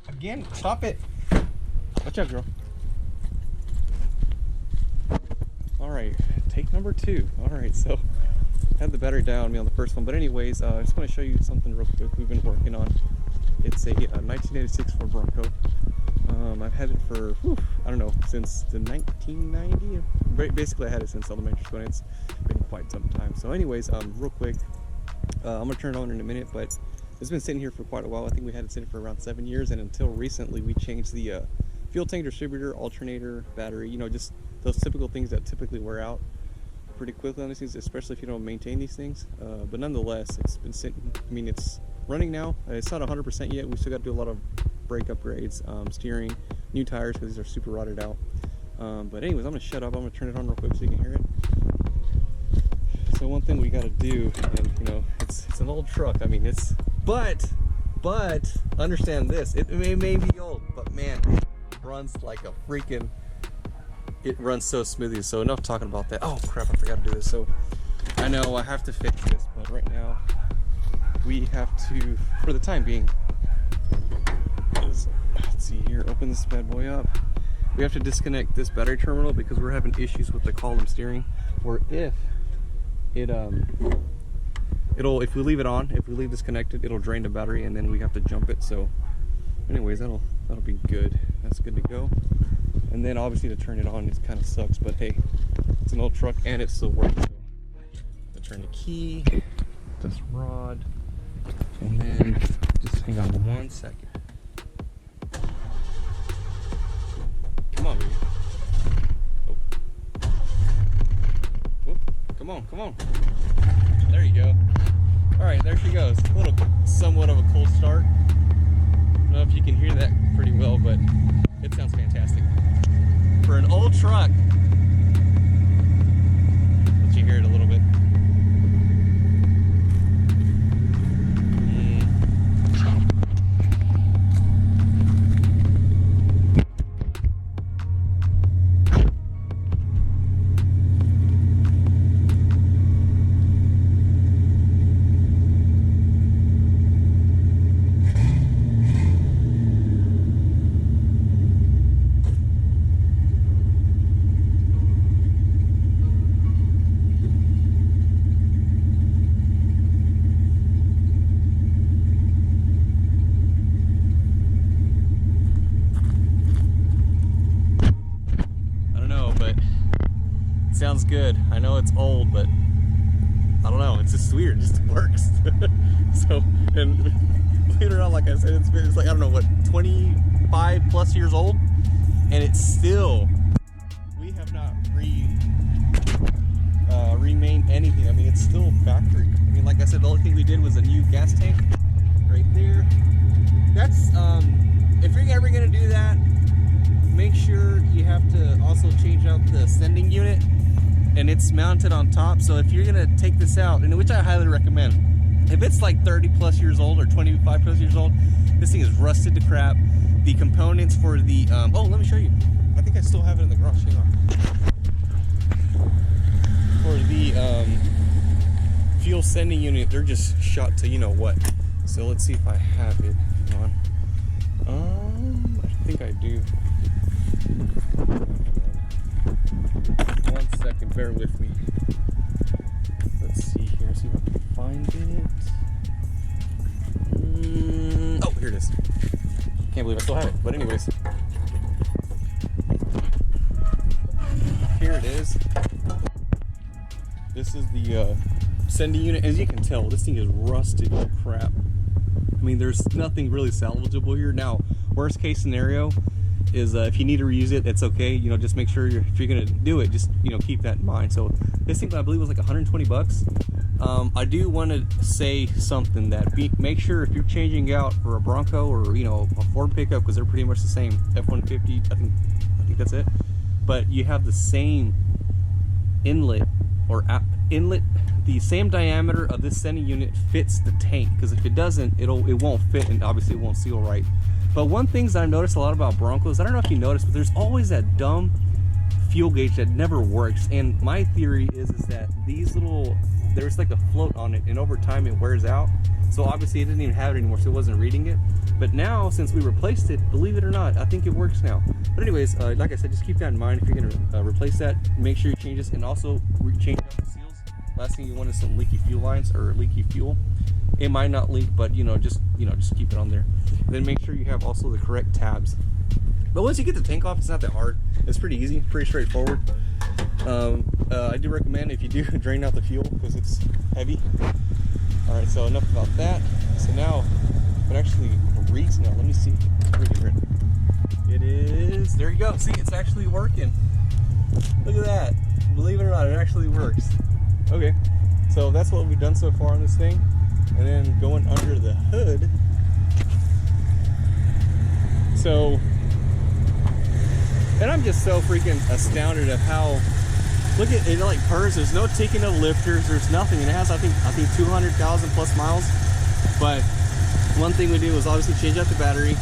Again, stop it. Watch out, girl. All right, take number 2. All right, so I had the battery down on the first one, but anyways, I just want to show you something real quick we've been working on. It's a 1986 Ford Bronco. I've had it for, I don't know, since the 1990. Basically, I had it since elementary school, and it's been quite some time. So anyways, real quick, I'm going to turn it on in a minute, but it's been sitting here for quite a while. I think we had it sitting for around 7 years, and until recently, we changed the fuel tank distributor, alternator, battery, you know, just those typical things that typically wear out pretty quickly on these things, especially if you don't maintain these things. But nonetheless, it's been sitting, I mean, it's running now. It's not 100% yet. We still got to do a lot of brake upgrades, steering, new tires, because these are super rotted out. But anyways, I'm going to shut up. I'm going to turn it on real quick so you can hear it. So one thing we got to do, and you know, it's an old truck. I mean, it's, but understand this, it may be old, but man, it runs like a freaking, it runs so smoothly. So enough talking about that. Oh crap, I forgot to do this. So I know I have to fix this, but right now we have to, for the time being, let's see here, open this bad boy up. We have to disconnect this battery terminal because we're having issues with the column steering, or if it if we leave it on, if we leave this connected, it'll drain the battery and then we have to jump it. So anyways, that'll be good. That's good to go. And then obviously to turn it on, it kind of sucks, but hey, it's an old truck and it still works. So to turn the key, this rod, and then just hang on 1 second. Come on, baby. Oh. Whoop. Come on. There you go. All right, there she goes. A little, somewhat of a cold start. I don't know if you can hear that pretty well, but it sounds fantastic. For an old truck, let you hear it a little bit. Sounds good. I know it's old, but I don't know. It's just weird. It just works. So, and believe it or not, like I said, it's like, I don't know what, 25 plus years old, and it's still, we have not remained anything. I mean, it's still factory. I mean, like I said, the only thing we did was a new gas tank right there. That's if you're ever gonna do that, make sure you have to also change out the sending unit, and it's mounted on top. So if you're gonna take this out, and which I highly recommend, if it's like 30 plus years old or 25 plus years old, this thing is rusted to crap. The components for the oh, let me show you. I think I still have it in the garage. Hang on. For the fuel sending unit, they're just shot to you know what. So let's see if I have it. Hang on. I think I do. 1 second, bear with me. Let's see here, see if I can find it. Oh, here it is. Can't believe I still have it, but anyways. Here it is. This is the sending unit. As you can tell, this thing is rusted to crap. I mean, there's nothing really salvageable here. Now, worst case scenario is if you need to reuse it, it's okay. You know, just make sure if you're gonna do it, just you know, keep that in mind. So this thing I believe was like 120 bucks. I do want to say something that make sure if you're changing out for a Bronco or you know a Ford pickup, because they're pretty much the same, F-150. I think that's it. But you have the same inlet or inlet. The same diameter of this sending unit fits the tank, because if it doesn't, it won't fit, and obviously it won't seal right. But one thing that I've noticed a lot about Broncos, I don't know if you noticed, but there's always that dumb fuel gauge that never works. And my theory is that these little there was like a float on it, and over time it wears out. So obviously it didn't even have it anymore, so it wasn't reading it. But now, since we replaced it, believe it or not, I think it works now. But anyways, like I said, just keep that in mind. If you're gonna replace that, make sure you change this, and also change out the seals. Last thing you want is some leaky fuel lines or leaky fuel. It might not leak, but just keep it on there. And then make sure you have also the correct tabs. But once you get the tank off, it's not that hard. It's pretty easy, pretty straightforward. I do recommend, if you do, drain out the fuel because it's heavy. All right, so enough about that. So now it actually reads now. Let me see. It is, there you go. See, it's actually working. Look at that. Believe it or not, it actually works. Okay, so that's what we've done so far on this thing. And then going under the hood. So, and I'm just so freaking astounded of how, look at it, like purrs. There's no ticking of lifters. There's nothing. And it has, I think 200,000 plus miles. But one thing we did was obviously change out the battery,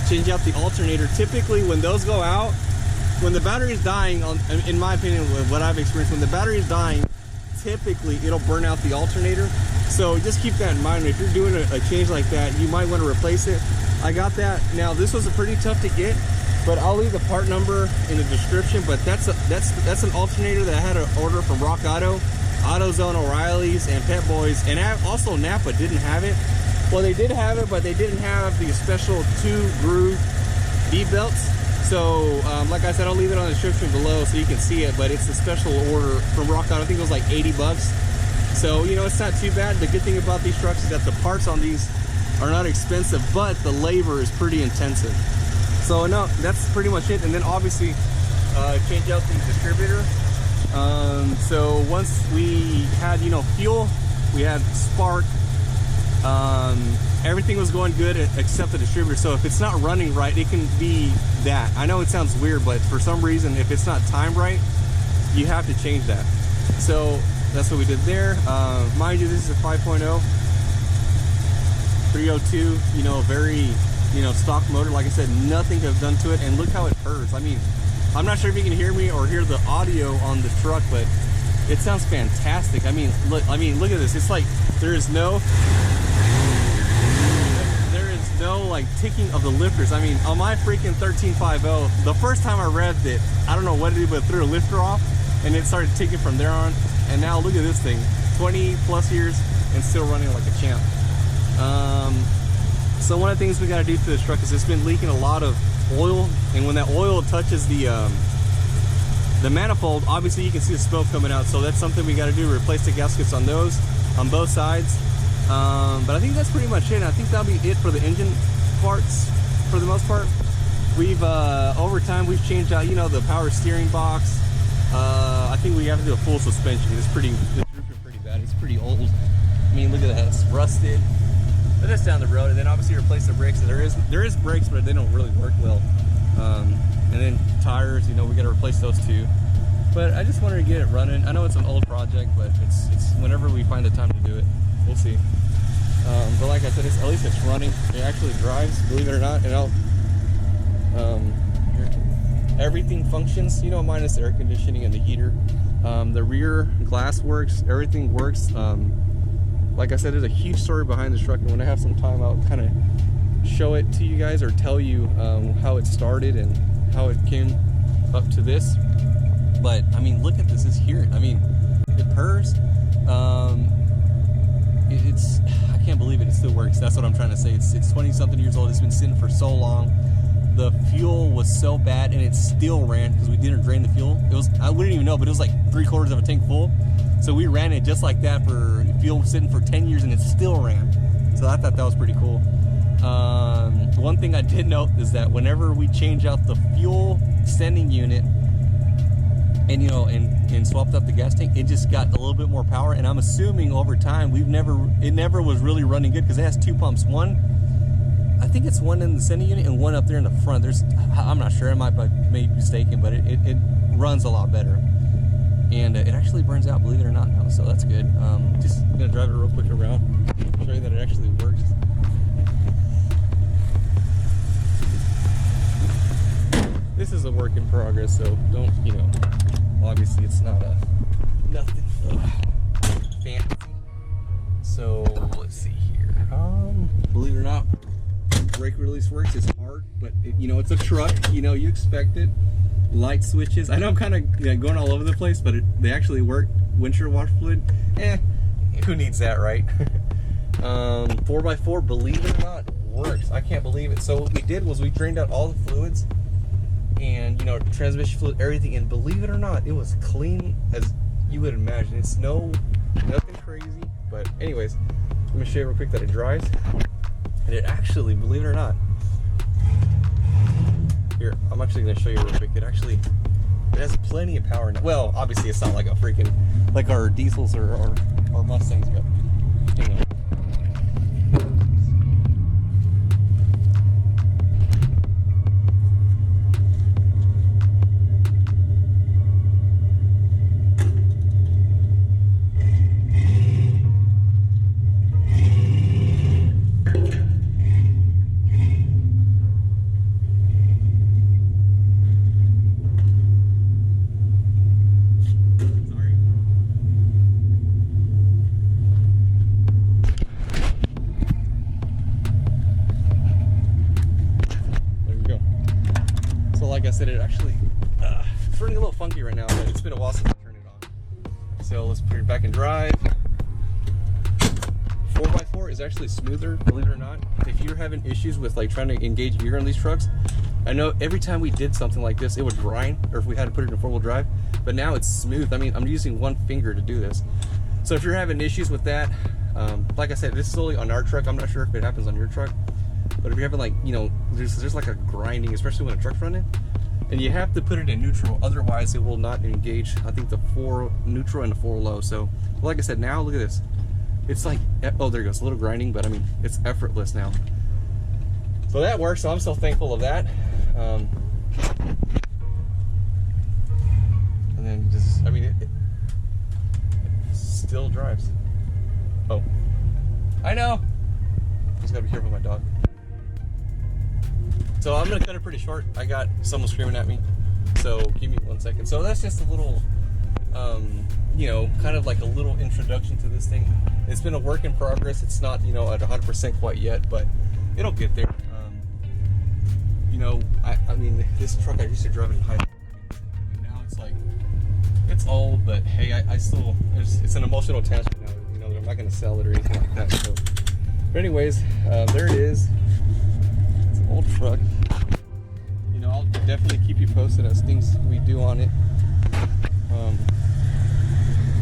change out the alternator. Typically, when those go out, when the battery is dying, in my opinion, what I've experienced, when the battery is dying, typically it'll burn out the alternator. So just keep that in mind. If you're doing a change like that, you might want to replace it. I got that. Now this was pretty tough to get, but I'll leave the part number in the description. But that's an alternator that I had to order from Rock Auto, AutoZone, O'Reilly's, and Pet Boys, and also Napa didn't have it. Well, they did have it, but they didn't have the special 2-groove V-belts. So, like I said, I'll leave it on the description below so you can see it, but it's a special order from Rock Auto. I think it was like 80 bucks. So, it's not too bad. The good thing about these trucks is that the parts on these are not expensive, but the labor is pretty intensive. So, no, that's pretty much it. And then, obviously, change out the distributor. So, once we had, fuel, we had spark, everything was going good except the distributor. So if it's not running right, it can be that. I know it sounds weird, but for some reason, if it's not timed right, you have to change that. So that's what we did there. Mind you, this is a 5.0 302, very, stock motor. Like I said, nothing has done to it, and look how it purrs. I mean, I'm not sure if you can hear me or hear the audio on the truck, but it sounds fantastic. I mean, look at this. It's like there is no like ticking of the lifters. I mean, on my freaking 1350, the first time I revved it, I don't know what it did, but it threw a lifter off, and it started ticking from there on. And now look at this thing, 20 plus years and still running like a champ. So one of the things we got to do to this truck is it's been leaking a lot of oil, and when that oil touches the manifold, obviously you can see the smoke coming out. So that's something we got to do, replace the gaskets on those on both sides. But I think that's pretty much it. I think that'll be it for the engine parts for the most part. We've over time we've changed out, the power steering box. I think we have to do a full suspension. It's drooping pretty bad. It's pretty old. I mean, look at that. It's rusted. But that's down the road. And then obviously replace the brakes. There is brakes, but they don't really work well. And then tires, we got to replace those too. But I just wanted to get it running. I know it's an old project, but it's whenever we find the time to do it. We'll see. But like I said, at least it's running. It actually drives, believe it or not. And everything functions, minus the air conditioning and the heater. The rear glass works. Everything works. Like I said, there's a huge story behind this truck, and when I have some time, I'll kind of show it to you guys or tell you how it started and how it came up to this. But I mean, look at this. It's here. I mean, it purrs. I can't believe it. It still works. That's what I'm trying to say. It's 20 something years old. It's been sitting for so long. The fuel was so bad, and it still ran because we didn't drain the fuel. I wouldn't even know, but it was like 3/4 of a tank full. So we ran it just like that for fuel sitting for 10 years, and it still ran. So I thought that was pretty cool. One thing I did note is that whenever we change out the fuel sending unit and and swapped up the gas tank, it just got a little bit more power. And I'm assuming over time it never was really running good because it has 2 pumps. I think it's one in the sending unit and one up there in the front. I'm not sure, I might be mistaken, but it runs a lot better. And it actually burns out, believe it or not, now, so that's good. Just gonna drive it real quick around, show you that it actually works. This is a work in progress, so don't, obviously it's not nothing. fancy. So let's see here. Believe it or not, brake release works. It's hard, but you know, it's a truck. You know, you expect it. Light switches. I know I'm kind of going all over the place, but they actually work. Windshield wash fluid. Who needs that, right? 4x4, believe it or not, works. I can't believe it. So what we did was we drained out all the fluids and, you know, transmission fluid, everything, and believe it or not, it was clean as you would imagine. It's nothing crazy, but anyways, I'm gonna show you real quick that it drives, and it actually, believe it or not, here, I'm actually gonna show you real quick. It has plenty of power now. Well, obviously it's not like a freaking, like our diesels or Mustangs, but you know. Like I said, it actually it's running a little funky right now, but it's been a while since I turned it on. So let's put it back in drive. 4x4 is actually smoother, believe it or not. If you're having issues with like trying to engage gear on these trucks, I know every time we did something like this, it would grind, or if we had to put it in 4-wheel drive, but now it's smooth. I mean, I'm using one finger to do this. So if you're having issues with that, like I said, this is only on our truck. I'm not sure if it happens on your truck, but if you're having like, you know, there's like a grinding, especially when a truck's running, and you have to put it in neutral, otherwise it will not engage, I think, the 4 neutral and the 4 low. So like I said, now look at this. It's like, oh, there it goes, a little grinding, but I mean, it's effortless now. So that works, so I'm so thankful of that. And then just, I mean, it still drives. Oh, I know. Just gotta be careful with my dog. So I'm gonna cut it pretty short. I got someone screaming at me, so give me 1 second. So that's just a little, you know, kind of like a little introduction to this thing. It's been a work in progress. It's not, you know, at 100% quite yet, but it'll get there. You know, I mean, this truck, I used to drive it in high school. I mean, now it's like, it's old, but hey, I still, it's an emotional attachment now. You know, I'm not gonna sell it or anything like that. So, but anyways, there it is. It's an old truck. You know, I'll definitely keep you posted as things we do on it.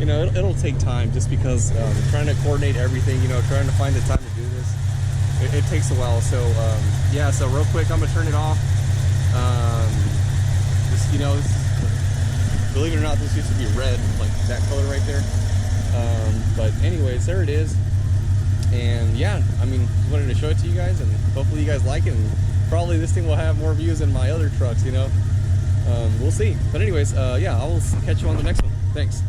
You know, it'll take time just because trying to coordinate everything, you know, trying to find the time to do this, it takes a while. So yeah, so real quick, I'm gonna turn it off. Just, you know, believe it or not, this used to be red, like that color right there. But anyways, there it is. And yeah, I mean, wanted to show it to you guys, and hopefully you guys like it, and probably this thing will have more views than my other trucks, you know. We'll see. But anyways, yeah, I will catch you on the next one. Thanks.